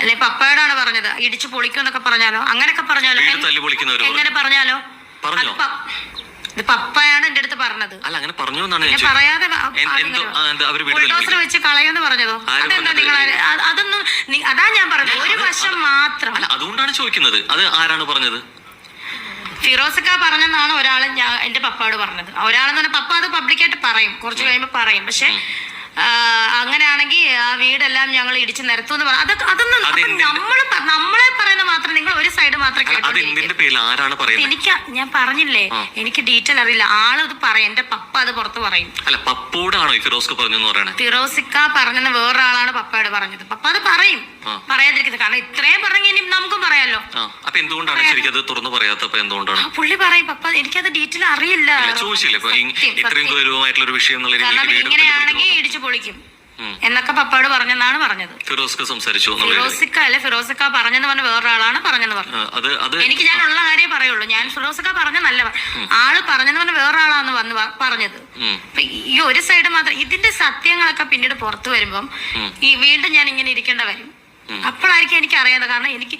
അല്ലെ പപ്പയോടാണ് പറഞ്ഞത് ഇടിച്ചു പൊളിക്കും എന്നൊക്കെ പറഞ്ഞാലോ, അങ്ങനെയൊക്കെ പറഞ്ഞാലോ, എങ്ങനെ പറഞ്ഞാലോ? ഇത് പപ്പയാണ് എന്റെ അടുത്ത് പറഞ്ഞത്. പറയാതെ ബുൾഡോസർ വെച്ച് കളയെന്ന് പറഞ്ഞതോ? അതെന്താ നിങ്ങൾ അതൊന്നും, അതാ ഞാൻ പറഞ്ഞത്, ഒരു വശം മാത്രം. അതുകൊണ്ടാണ് ചോദിക്കുന്നത്, അത് ആരാണ് പറഞ്ഞത്? ഫിറോസക്ക പറഞ്ഞെന്നാണ് ഒരാൾ എന്റെ പപ്പയോട് പറഞ്ഞത്. ഒരാളെന്ന് പറഞ്ഞാൽ പപ്പ അത് പബ്ലിക്കായിട്ട് പറയും, കുറച്ച് കഴിയുമ്പോൾ പറയും. പക്ഷെ അങ്ങനെയാണെങ്കിൽ ആ വീടെല്ലാം ഞങ്ങൾ ഇടിച്ചു നിരത്തുമെന്ന് പറഞ്ഞു. അതൊന്നും നമ്മളെ പറയുന്ന മാത്രം നിങ്ങൾ ഒരു സൈഡ് മാത്രം എനിക്ക് ഞാൻ പറഞ്ഞില്ലേ, എനിക്ക് ഡീറ്റെയിൽ അറിയില്ല. ആള് ഇത് പറയും, എന്റെ പപ്പ അത് പുറത്ത് പറയും. ഫിറോസിക്ക പറഞ്ഞെന്ന് വേറൊരാളാണ് പപ്പയോട് പറഞ്ഞത്. പപ്പ അത് പറയും, പറയാതിരിക്കുന്നത്. കാരണം ഇത്രയും പറഞ്ഞെങ്കിൽ ഇനി നമുക്കും പറയാലോ. പുള്ളി പറയും പപ്പ എനിക്കത് ഡീറ്റെയിൽ അറിയില്ല. കാരണം ഇങ്ങനെയാണെങ്കിൽ ഇടിച്ചു പൊളിക്കും എന്നൊക്കെ പപ്പയോട് പറഞ്ഞെന്നാണ് പറഞ്ഞത്. ഫിറോസിക്ക പറഞ്ഞെന്ന് പറഞ്ഞ വേറൊരാളാണ് പറഞ്ഞെന്ന് പറഞ്ഞത്. എനിക്ക് ഞാൻ ഉള്ള കാര്യം പറയുള്ളൂ. ഞാൻ ഫിറോസിക്ക പറഞ്ഞല്ല, ആള് പറഞ്ഞെന്ന് പറഞ്ഞ വേറൊരാളാന്ന് വന്ന് പറഞ്ഞത്. ഈ ഒരു സൈഡ് മാത്രം. ഇതിന്റെ സത്യങ്ങളൊക്കെ പിന്നീട് പുറത്തു വരുമ്പം ഈ വീണ്ടും ഞാൻ ഇങ്ങനെ ഇരിക്കേണ്ട വരും. അപ്പോഴായിരിക്കും എനിക്ക് അറിയാതെ. കാരണം എനിക്ക്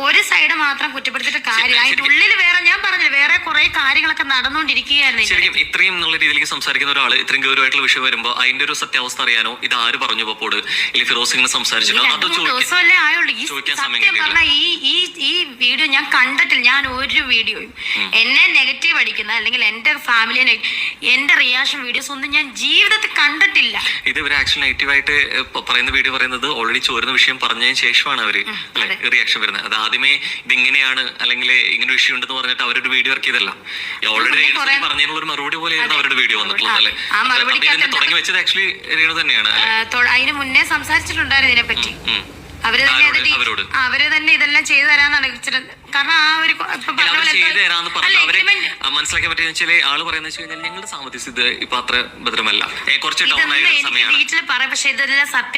ഒരു സൈഡ് മാത്രം കുറ്റപ്പെടുത്തിയിട്ട് കാര്യം, അതിന്റെ ഉള്ളിൽ വേറെ, ഞാൻ പറഞ്ഞില്ല, വേറെ കുറെ കാര്യങ്ങളൊക്കെ നടന്നുകൊണ്ടിരിക്കുകയായിരുന്നു. ശരിക്കും ഇത്രയും എന്നുള്ള രീതിയിലേക്ക് സംസാരിക്കുന്ന ഒരാൾ ഇത്രയും ഗൗരവമായിട്ടുള്ള വിഷയം വരുമ്പോൾ അതിന്റെ ഒരു സത്യാവസ്ഥ അറിയാനോ, ഇത് ആര് പറഞ്ഞു പപ്പോട്, അല്ലെങ്കിൽ ഫിറോസ് ഇങ്ങനെ സംസാരിച്ചിട്ടോ, ദിവസമല്ലേ ആയുള്ളൂ. ഈ സത്യം പറഞ്ഞ ഈ വീഡിയോ ഞാൻ കണ്ടിട്ടില്ല. ഞാൻ ഒരു വീഡിയോയും എന്നെ നെഗറ്റീവ് അടിക്കുന്ന അല്ലെങ്കിൽ എന്റെ ഫാമിലിയെ എന്റെ റിയാക്ഷൻ വീഡിയോസ് ഒന്നും ഞാൻ ജീവിതത്തിൽ കണ്ടിട്ടില്ല. ഇത് ഇവർ ആക്ച്വലി നെഗറ്റീവായിട്ട് പറയുന്ന വീഡിയോ പറയുന്നത് ഓൾറെഡി ചോരുന്ന വിഷയം പറഞ്ഞതിന് ശേഷമാണ് അവര് റിയാക്ഷൻ വരുന്നത്. അത് ആദ്യമേ ഇതിങ്ങനെയാണ് അല്ലെങ്കിൽ ഇങ്ങനെ വിഷയം ഉണ്ടെന്ന് പറഞ്ഞിട്ട് അവരൊരു വീഡിയോ ഇറക്കിയതല്ല. ഓൾറെഡി പറഞ്ഞതിനുള്ള ഒരു മറുപടി പോലെയായിരുന്നു അവരുടെ വീഡിയോ വന്നിട്ടുള്ളത് അല്ലേ? തുടങ്ങി വെച്ചത് ആക്ച്വലി രേണു തന്നെയാണ്. അതിന് മുന്നേ സംസാരിച്ചിട്ടുണ്ടായിരുന്നു ഇതിനെപ്പറ്റി. അവര് തന്നെ ഇതെല്ലാം ചെയ്തു തരാന്നാണ് വെച്ചിട്ട്. കാരണം ആ ഒരു മനസ്സിലാക്കാൻ പറ്റിയ വെച്ചാൽ ആള് പറയുന്നത് വെച്ച് കഴിഞ്ഞാൽ ഞങ്ങളുടെ സാമ്പത്തിക സ്ഥിതി ഇപ്പൊ അത്ര ഭദ്രമല്ല, കുറച്ച് ഡൗൺ ആയ സമയമാണ്. വീട്ടിൽ പറയാം. പക്ഷെ ഇതെല്ലാം സത്യം